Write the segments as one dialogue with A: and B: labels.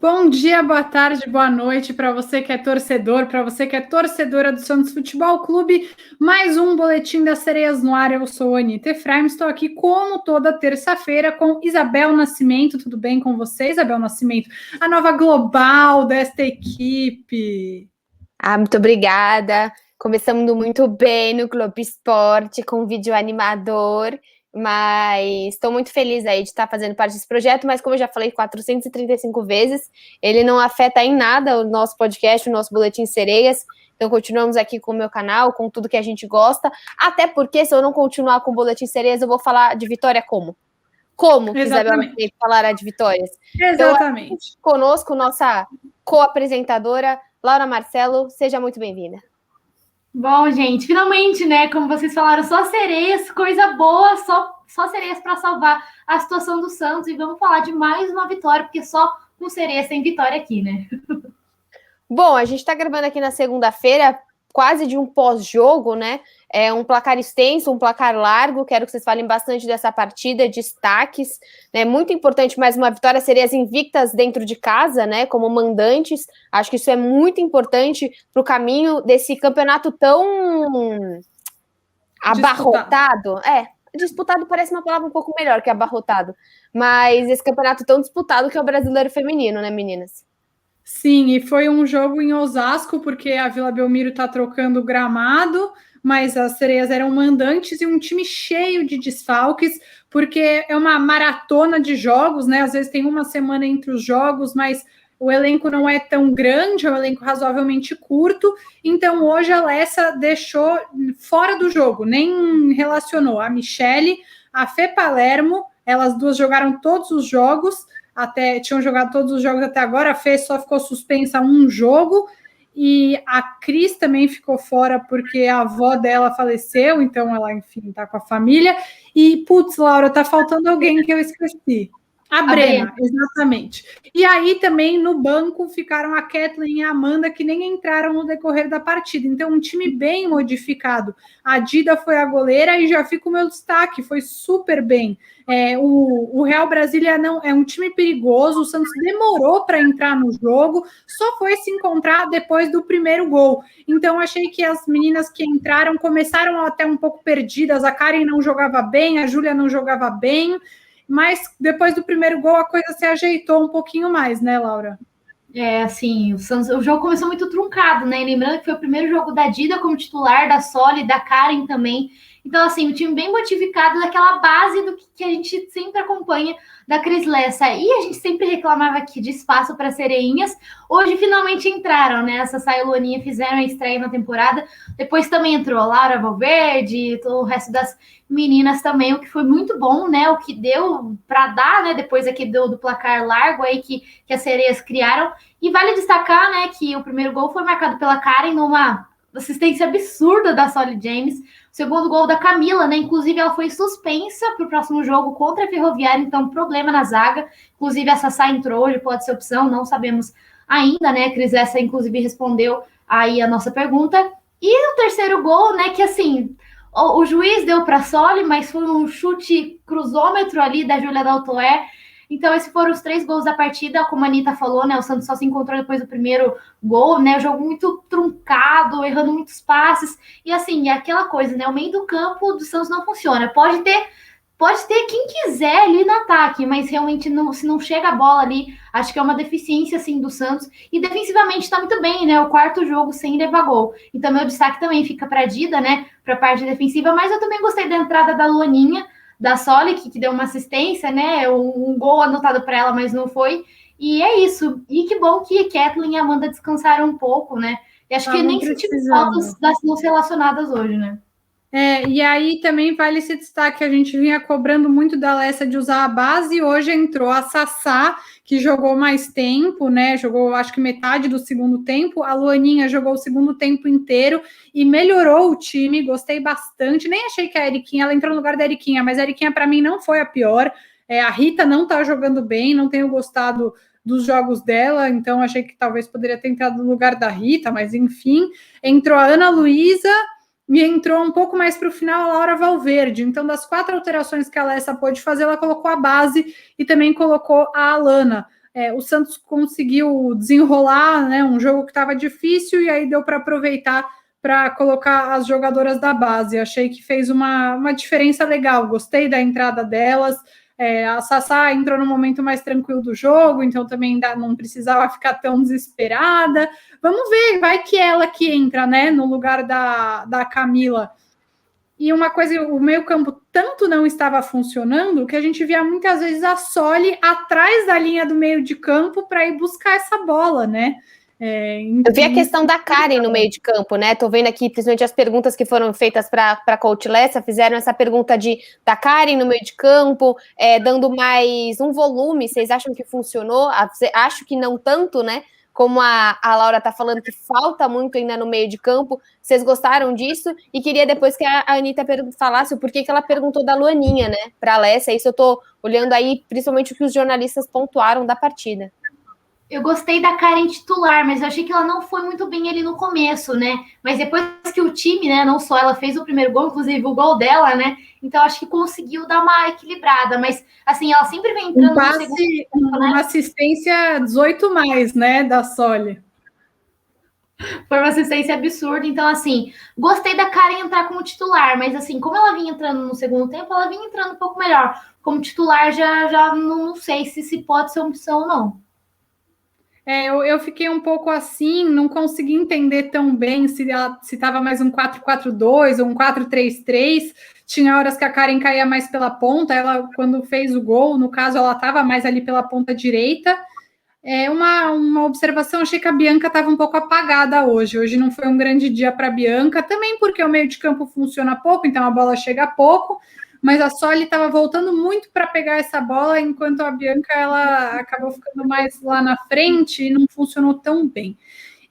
A: Bom dia, boa tarde, boa noite para você que é torcedor, para você que é torcedora do Santos Futebol Clube. Mais um Boletim das Sereias no ar. Eu sou a Anitta Efraim, estou aqui como toda terça-feira com Isabel Nascimento. Tudo bem com você, Isabel Nascimento? A nova global desta equipe.
B: Muito obrigada. Começamos muito bem no Globo Esporte, com um vídeo animador, mas estou muito feliz aí de estar fazendo parte desse projeto, mas como eu já falei 435 vezes, ele não afeta em nada o nosso podcast, o nosso Boletim Sereias, então continuamos aqui com o meu canal, com tudo que a gente gosta, até porque se eu não continuar com o Boletim Sereias, eu vou falar de Vitória como? Como que Isabel falará de vitórias?
A: Exatamente.
B: Então, conosco, nossa co-apresentadora, Laura Marcelo, seja muito bem-vinda.
C: Bom, gente, finalmente, né? Como vocês falaram, só sereias, coisa boa, só sereias para salvar a situação do Santos. E vamos falar de mais uma vitória, porque só com sereias tem vitória aqui, né?
B: Bom, a gente está gravando aqui na segunda-feira, quase de um pós-jogo, né? É um placar extenso, um placar largo. Quero que vocês falem bastante dessa partida, destaques, né? Muito importante, mais uma vitória, sereias invictas dentro de casa, né? Como mandantes. Acho que isso é muito importante para o caminho desse campeonato tão abarrotado. Disputado parece uma palavra um pouco melhor que abarrotado. Mas esse campeonato tão disputado que é o brasileiro feminino, né, meninas?
A: Sim, e foi um jogo em Osasco, porque a Vila Belmiro está trocando o gramado, mas as sereias eram mandantes e um time cheio de desfalques, porque é uma maratona de jogos, né? Às vezes tem uma semana entre os jogos, mas o elenco não é tão grande, é um elenco razoavelmente curto. Então hoje a Lessa deixou fora do jogo, nem relacionou a Michele, a Fê Palermo, elas duas jogaram todos os jogos. Tinham jogado todos os jogos até agora, a Fê só ficou suspensa um jogo, e a Cris também ficou fora porque a avó dela faleceu, então ela, enfim, tá com a família, e, putz, Laura, tá faltando alguém que eu esqueci. A Brena, exatamente. E aí também no banco ficaram a Kathleen e a Amanda, que nem entraram no decorrer da partida. Então, um time bem modificado. A Dida foi a goleira e já fica o meu destaque, foi super bem. O Real Brasília não é um time perigoso, o Santos demorou para entrar no jogo, só foi se encontrar depois do primeiro gol. Então, achei que as meninas que entraram começaram até um pouco perdidas. A Karen não jogava bem, a Júlia não jogava bem. Mas depois do primeiro gol a coisa se ajeitou um pouquinho mais, né, Laura?
C: Assim, o jogo começou muito truncado, né? E lembrando que foi o primeiro jogo da Dida como titular, da Soli, da Karen também. Então, assim, o time bem modificado daquela base do que a gente sempre acompanha da Cris Lessa. E a gente sempre reclamava aqui de espaço para sereinhas. Hoje finalmente entraram, né? Essa Sai e Luaninha fizeram a estreia na temporada. Depois também entrou a Laura Valverde, o resto das meninas também, o que foi muito bom, né? O que deu para dar, né? Depois aqui do placar largo aí que as sereias criaram. E vale destacar, né, que o primeiro gol foi marcado pela Karen numa assistência absurda da Soli James. O segundo gol da Camila, né? Inclusive, ela foi suspensa para o próximo jogo contra a Ferroviária, então problema na zaga. Inclusive, a Sassá entrou, hoje pode ser opção, não sabemos ainda, né? A Cris essa, inclusive, respondeu aí a nossa pergunta. E o terceiro gol, né? Que assim, o juiz deu para a Soli, mas foi um chute cruzômetro ali da Júlia Daltoé. Então, esses foram os 3 gols da partida, como a Anitta falou, né? O Santos só se encontrou depois do primeiro gol, né? O jogo muito truncado, errando muitos passes. E assim, é aquela coisa, né? O meio do campo do Santos não funciona. Pode ter quem quiser ali no ataque, mas realmente se não chega a bola ali, acho que é uma deficiência assim do Santos. E defensivamente tá muito bem, né? O quarto jogo sem levar gol. Então, meu destaque também fica para a Dida, né? Para a parte defensiva, mas eu também gostei da entrada da Luaninha, da Soli, que deu uma assistência, né? Um gol anotado para ela, mas não foi. E é isso. E que bom que Kathleen e Amanda descansaram um pouco, né? E acho que nem sentimos faltas das não relacionadas hoje, né?
A: E aí também vale esse destaque, a gente vinha cobrando muito da Lessa de usar a base, e hoje entrou a Sassá, que jogou mais tempo, né? Jogou acho que metade do segundo tempo, a Luaninha jogou o segundo tempo inteiro e melhorou o time, gostei bastante. Nem achei que a Eriquinha, ela entrou no lugar da Eriquinha, mas a Eriquinha para mim não foi a pior. A Rita não tá jogando bem, não tenho gostado dos jogos dela, então achei que talvez poderia ter entrado no lugar da Rita, mas enfim, entrou a Ana Luísa e entrou um pouco mais para o final a Laura Valverde. Então, das 4 alterações que a Lessa pôde fazer, ela colocou a base e também colocou a Alana. o Santos conseguiu desenrolar, né, um jogo que estava difícil e aí deu para aproveitar para colocar as jogadoras da base. Achei que fez uma diferença legal, gostei da entrada delas. A Sassá entrou no momento mais tranquilo do jogo, então também não precisava ficar tão desesperada. Vamos ver, vai que ela que entra, né, no lugar da Camila. E uma coisa, o meio-campo tanto não estava funcionando que a gente via muitas vezes a Soli atrás da linha do meio de campo para ir buscar essa bola, né?
B: Eu vi a questão da Karen no meio de campo, né? Tô vendo aqui, principalmente as perguntas que foram feitas para a Coach Lessa, fizeram essa pergunta da Karen no meio de campo, dando mais um volume. Vocês acham que funcionou? Acho que não tanto, né? Como a Laura tá falando que falta muito ainda no meio de campo. Vocês gostaram disso? E queria depois que a Anitta falasse o porquê que ela perguntou da Luaninha, né? Para a Lessa. Isso eu tô olhando aí, principalmente o que os jornalistas pontuaram da partida.
C: Eu gostei da Karen titular, mas eu achei que ela não foi muito bem ali no começo, né? Mas depois que o time, né, não só ela fez o primeiro gol, inclusive o gol dela, né? Então acho que conseguiu dar uma equilibrada, mas assim, ela sempre vem entrando
A: no segundo tempo, né? Uma assistência 18+, né, da Soli.
C: Foi uma assistência absurda, então assim, gostei da Karen entrar como titular, mas assim, como ela vinha entrando no segundo tempo, ela vinha entrando um pouco melhor. Como titular, já não sei se pode ser uma opção ou não.
A: Eu fiquei um pouco assim, não consegui entender tão bem se estava mais um 4-4-2 ou um 4-3-3. Tinha horas que a Karen caía mais pela ponta, ela, quando fez o gol, no caso, ela estava mais ali pela ponta direita. Uma observação, achei que a Bianca estava um pouco apagada hoje. Hoje não foi um grande dia para a Bianca, também porque o meio de campo funciona pouco, então a bola chega pouco. Mas a Soli estava voltando muito para pegar essa bola, enquanto a Bianca ela acabou ficando mais lá na frente e não funcionou tão bem.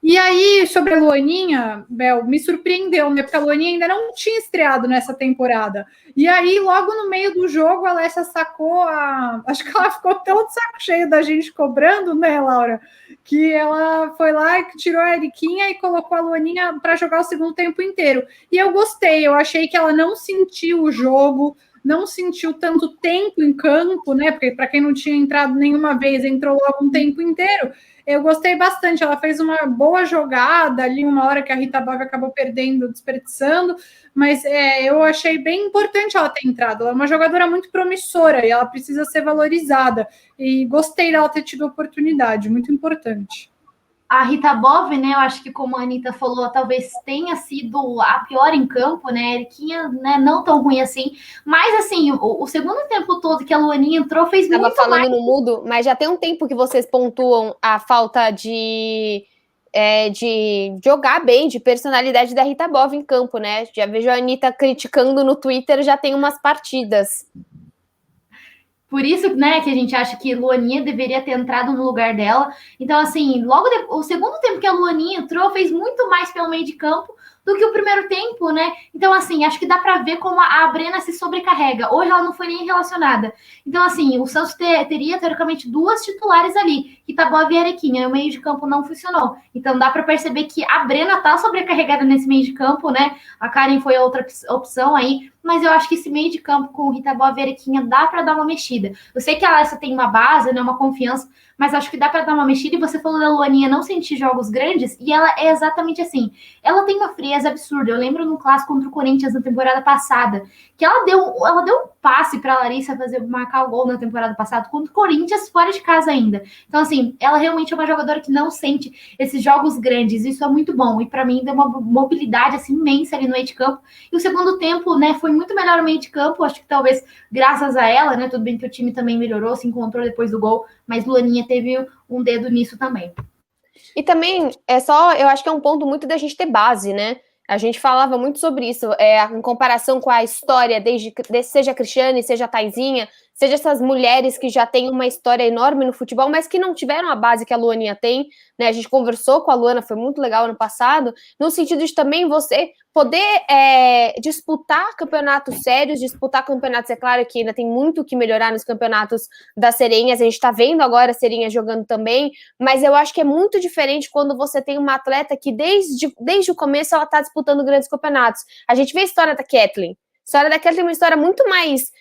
A: E aí, sobre a Luaninha, Bel, me surpreendeu, né? Porque a Luaninha ainda não tinha estreado nessa temporada. E aí, logo no meio do jogo, a Alessia sacou acho que ela ficou tão de saco cheio da gente cobrando, né, Laura? Que ela foi lá e tirou a Eriquinha e colocou a Luaninha para jogar o segundo tempo inteiro. E eu gostei, eu achei que ela não sentiu o jogo, não sentiu tanto tempo em campo, né? Porque para quem não tinha entrado nenhuma vez, entrou logo um tempo inteiro. Eu gostei bastante, ela fez uma boa jogada ali, uma hora que a Rita Bove acabou perdendo, desperdiçando, mas eu achei bem importante ela ter entrado. Ela é uma jogadora muito promissora e ela precisa ser valorizada. E gostei dela ter tido a oportunidade, muito importante.
C: A Rita Bove, né, eu acho que como a Anitta falou, talvez tenha sido a pior em campo, né, a Eriquinha, né, não tão ruim assim, mas assim, o segundo tempo todo que a Luaninha entrou fez muito mais.
B: Tava falando no mudo, mas já tem um tempo que vocês pontuam a falta de jogar bem, de personalidade da Rita Bove em campo, né, já vejo a Anitta criticando no Twitter, já tem umas partidas.
C: Por isso, né, que a gente acha que Luaninha deveria ter entrado no lugar dela. Então, assim, o segundo tempo que a Luaninha entrou fez muito mais pelo meio de campo do que o primeiro tempo, né? Então, assim, acho que dá para ver como a Brena se sobrecarrega. Hoje ela não foi nem relacionada. Então, assim, o Santos teria, teoricamente, duas titulares ali, Rita Bove e Arequinha, e o meio de campo não funcionou. Então, dá para perceber que a Brena tá sobrecarregada nesse meio de campo, né? A Karen foi a outra opção aí, mas eu acho que esse meio de campo com Rita Bove e Arequinha dá para dar uma mexida. Eu sei que a Alessia tem uma base, né, uma confiança, mas acho que dá para dar uma mexida. E você falou da Luaninha não sentir jogos grandes, e ela é exatamente assim. Ela tem uma frieza absurda. Eu lembro no clássico contra o Corinthians na temporada passada, que ela deu um passe para a Larissa marcar o gol na temporada passada contra o Corinthians fora de casa ainda. Então, assim, ela realmente é uma jogadora que não sente esses jogos grandes. Isso é muito bom. E para mim deu uma mobilidade assim imensa ali no meio de campo. E o segundo tempo, né, foi muito melhor no meio de campo. Acho que talvez graças a ela, né, tudo bem que o time também melhorou, se encontrou depois do gol, mas Luaninha teve um dedo nisso também.
B: E também, eu acho que é um ponto muito da gente ter base, né? A gente falava muito sobre isso, em comparação com a história, seja a Cristiane, seja a Taizinha, seja essas mulheres que já têm uma história enorme no futebol, mas que não tiveram a base que a Luaninha tem, né? A gente conversou com a Luana, foi muito legal ano passado, no sentido de também você poder disputar campeonatos sérios, disputar campeonatos, é claro que ainda tem muito que melhorar nos campeonatos das Sereinhas, a gente tá vendo agora a Sereinha jogando também, mas eu acho que é muito diferente quando você tem uma atleta que desde o começo ela tá disputando grandes campeonatos. A gente vê a história da Kathleen. história da Kelly tem uma história muito mais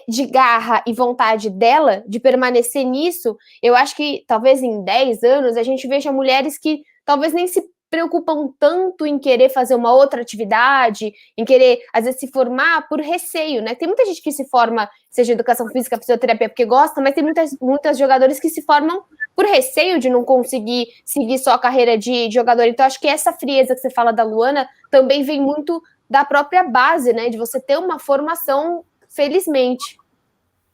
B: de garra e vontade dela de permanecer nisso. Eu acho que talvez em 10 anos a gente veja mulheres que talvez nem se preocupam tanto em querer fazer uma outra atividade, em querer, às vezes, se formar por receio, né? Tem muita gente que se forma, seja educação física, fisioterapia, porque gosta, mas tem muitas jogadoras que se formam por receio de não conseguir seguir só a carreira de jogador. Então, acho que essa frieza que você fala da Luana também vem muito da própria base, né? De você ter uma formação, felizmente.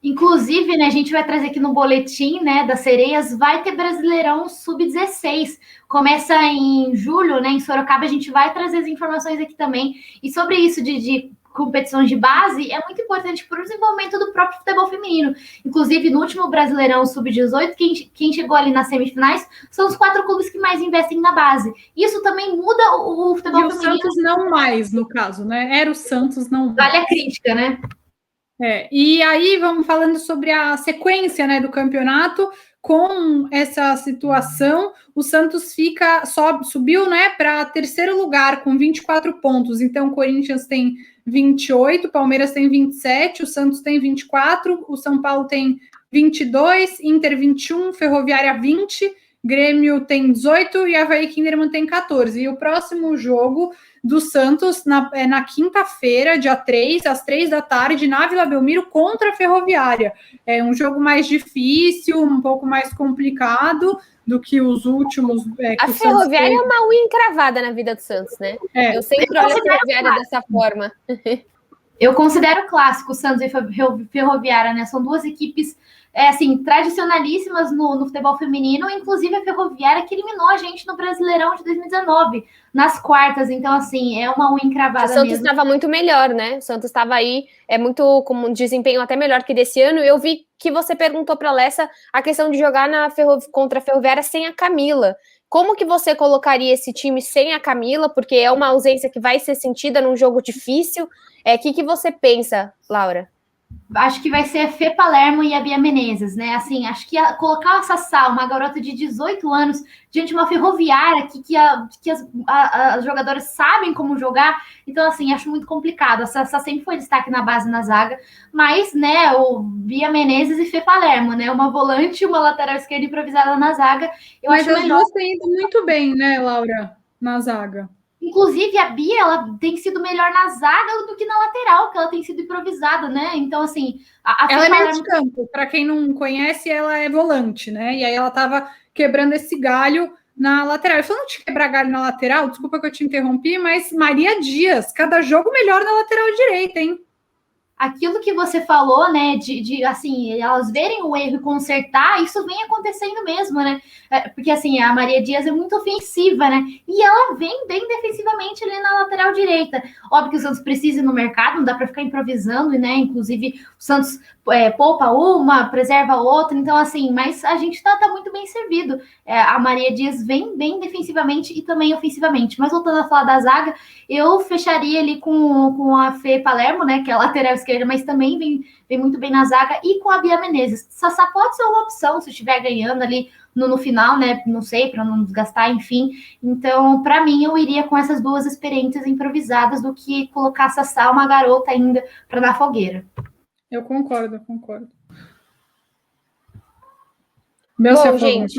C: Inclusive, né, a gente vai trazer aqui no boletim, né, das Sereias, vai ter Brasileirão Sub-16. Começa em julho, né, em Sorocaba. A gente vai trazer as informações aqui também. E sobre isso de competições de base, é muito importante para o desenvolvimento do próprio futebol feminino. Inclusive, no último Brasileirão Sub-18, quem chegou ali nas semifinais são os 4 clubes que mais investem na base. Isso também muda o futebol feminino.
A: E o Santos não mais, no caso, né? Era o Santos, não mais.
C: Vale a crítica, né?
A: E aí vamos falando sobre a sequência, né, do campeonato. Com essa situação, o Santos subiu, né, para terceiro lugar com 24 pontos. Então, o Corinthians tem 28, o Palmeiras tem 27, o Santos tem 24, o São Paulo tem 22, Inter 21, Ferroviária 20, Grêmio tem 18 e Avaí Kinderman tem 14. E o próximo jogo do Santos na quinta-feira, dia 3, às 3 da tarde, na Vila Belmiro, contra a Ferroviária. É um jogo mais difícil, um pouco mais complicado do que os últimos.
B: A Ferroviária é uma unha encravada na vida do Santos, né? Eu sempre olho a Ferroviária dessa forma.
C: Eu considero clássico o Santos e Ferroviária, né? São duas equipes assim, tradicionalíssimas no futebol feminino, inclusive a Ferroviária que eliminou a gente no Brasileirão de 2019, nas quartas. Então, assim, é uma unha encravada mesmo.
B: O Santos estava muito melhor, né? O Santos estava aí, muito com um desempenho até melhor que desse ano. Eu vi que você perguntou para a Lessa a questão de jogar contra a Ferroviária sem a Camila. Como que você colocaria esse time sem a Camila? Porque é uma ausência que vai ser sentida num jogo difícil. O que você pensa, Laura?
C: Acho que vai ser a Fê Palermo e a Bia Menezes, né? Assim, acho que colocar a Sassá, uma garota de 18 anos, diante de uma Ferroviária que as jogadoras sabem como jogar. Então, assim, acho muito complicado. A Sassá sempre foi destaque na base, na zaga, mas, né, o Bia Menezes e Fê Palermo, né? Uma volante e uma lateral esquerda improvisada na zaga.
A: Mas as duas têm ido muito bem, né, Laura, na zaga.
C: Inclusive, a Bia, ela tem sido melhor na zaga do que na lateral, que ela tem sido improvisada, né? Então, assim...
A: ela é meio de campo. Para quem não conhece, ela é volante, né? E aí ela estava quebrando esse galho na lateral. Falando de quebrar galho na lateral, desculpa que eu te interrompi, mas Maria Dias, cada jogo melhor na lateral direita, hein?
C: Aquilo que você falou, né, assim, elas verem o erro e consertar, isso vem acontecendo mesmo, né? Porque, assim, a Maria Dias é muito ofensiva, né? E ela vem bem defensivamente ali na lateral direita. Óbvio que o Santos precisa ir no mercado, não dá para ficar improvisando, né? Inclusive, o Santos poupa uma, preserva outra. Então, assim, mas a gente tá muito bem servido. A Maria Dias vem bem defensivamente e também ofensivamente. Mas voltando a falar da zaga, eu fecharia ali com a Fê Palermo, né, que é a lateral esquerda, mas também vem muito bem na zaga, e com a Bia Menezes. Sassá pode ser uma opção se estiver ganhando ali no final, né? Não sei, para não desgastar, enfim. Então, para mim, eu iria com essas duas experiências improvisadas do que colocar Sassá, uma garota ainda, para dar fogueira.
A: Eu concordo. Bom,
B: gente.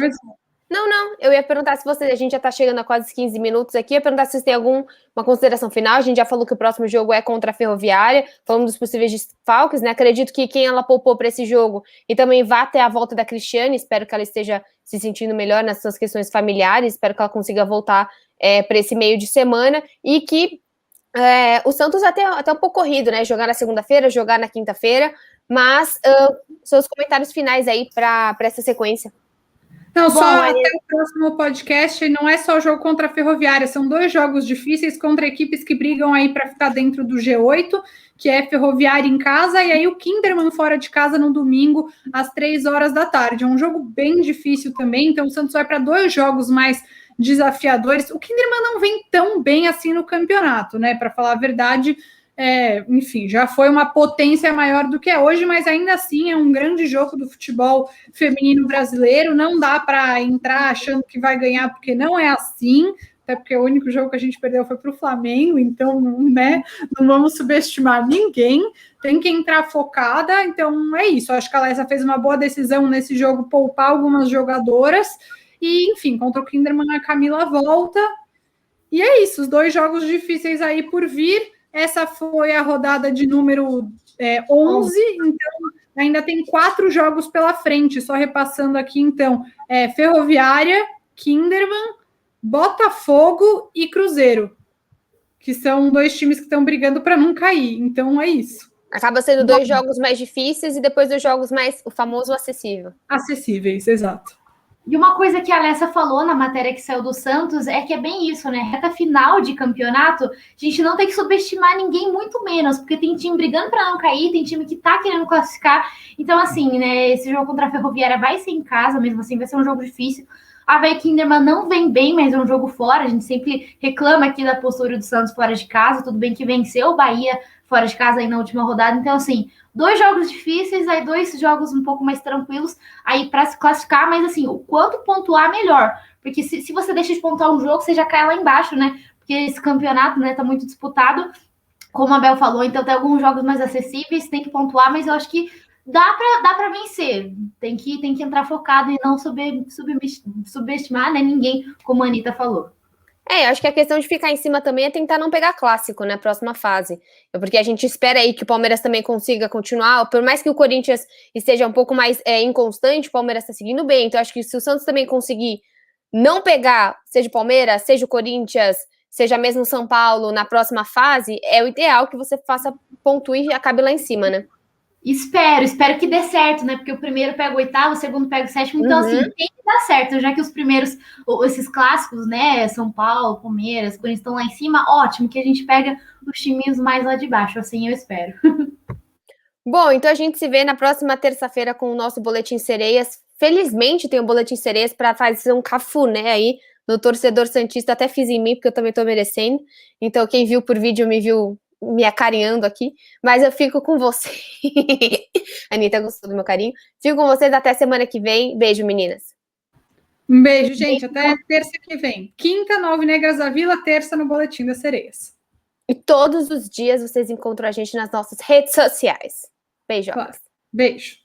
B: Não, eu ia perguntar se a gente já tá chegando a quase 15 minutos aqui, eu ia perguntar se vocês têm alguma consideração final. A gente já falou que o próximo jogo é contra a Ferroviária, falando dos possíveis desfalques, né? Acredito que quem ela poupou para esse jogo e também vá até a volta da Cristiane, espero que ela esteja se sentindo melhor nas suas questões familiares, espero que ela consiga voltar para esse meio de semana, e que o Santos até um pouco corrido, né? Jogar na segunda-feira, jogar na quinta-feira, mas seus comentários finais aí para essa sequência.
A: Não, só até o próximo podcast, não é só o jogo contra a Ferroviária, são 2 jogos difíceis contra equipes que brigam aí para ficar dentro do G8, que é Ferroviária em casa, e aí o Kinderman fora de casa no domingo, às 3 horas da tarde. É um jogo bem difícil também, então o Santos vai para 2 jogos mais desafiadores. O Kinderman não vem tão bem assim no campeonato, né? Para falar a verdade, enfim, já foi uma potência maior do que é hoje, mas ainda assim é um grande jogo do futebol feminino brasileiro. Não dá para entrar achando que vai ganhar, porque não é assim. até porque o único jogo que a gente perdeu foi para o Flamengo, então, né, não vamos subestimar ninguém, tem que entrar focada, então é isso, acho que a Alessia fez uma boa decisão nesse jogo, poupar algumas jogadoras, e enfim, contra o Kinderman a Camila volta, e é isso, os 2 jogos difíceis aí por vir, essa foi a rodada de número 11, então ainda tem 4 jogos pela frente, só repassando aqui, então, Ferroviária, Kinderman, Botafogo e Cruzeiro, que são 2 times que estão brigando para não cair, então é isso.
B: Acaba sendo 2 jogos mais difíceis e depois 2 jogos mais, o famoso acessível.
A: Acessíveis, exato.
C: E uma coisa que a Alessia falou na matéria que saiu do Santos é que é bem isso, né? Reta final de campeonato, a gente não tem que subestimar ninguém, muito menos, porque tem time brigando para não cair, tem time que tá querendo classificar. Então, assim, né? Esse jogo contra a Ferroviária vai ser em casa, mesmo assim, vai ser um jogo difícil. A Véia Kinderman não vem bem, mas é um jogo fora. A gente sempre reclama aqui da postura do Santos fora de casa. Tudo bem que venceu o Bahia fora de casa aí na última rodada. Então, assim, 2 jogos difíceis, aí 2 jogos um pouco mais tranquilos, aí para se classificar, mas assim, o quanto pontuar, melhor. Porque se você deixa de pontuar um jogo, você já cai lá embaixo, né? Porque esse campeonato, né, tá muito disputado, como a Bel falou, então tem alguns jogos mais acessíveis, tem que pontuar, mas eu acho que dá para vencer. Tem que entrar focado e não subestimar, né, ninguém, como a Anitta falou.
B: Acho que a questão de ficar em cima também é tentar não pegar clássico, né, próxima fase. Porque a gente espera aí que o Palmeiras também consiga continuar, por mais que o Corinthians esteja um pouco mais inconstante, o Palmeiras está seguindo bem, então acho que se o Santos também conseguir não pegar, seja o Palmeiras, seja o Corinthians, seja mesmo o São Paulo na próxima fase, é o ideal que você faça, pontue e acabe lá em cima, né?
C: Espero que dê certo, né? Porque o primeiro pega o 8º, o segundo pega o 7º, então assim, tem que dar certo, já que os primeiros, esses clássicos, né? São Paulo, Palmeiras, Corinthians estão lá em cima, ótimo, que a gente pega os timinhos mais lá de baixo, assim eu espero.
B: Bom, então a gente se vê na próxima terça-feira com o nosso Boletim Sereias. Felizmente tem o Boletim Sereias para fazer um cafuné aí no torcedor santista, até fiz em mim, porque eu também tô merecendo. Então quem viu por vídeo me viu me acarinhando aqui, mas eu fico com você. A Anitta gostou do meu carinho. Fico com vocês até semana que vem. Beijo, meninas.
A: Um beijo, gente. Até terça que vem. Quinta, 9 Negras da Vila, terça no Boletim das Sereias.
B: E todos os dias vocês encontram a gente nas nossas redes sociais. Beijo.
A: Claro. Beijo.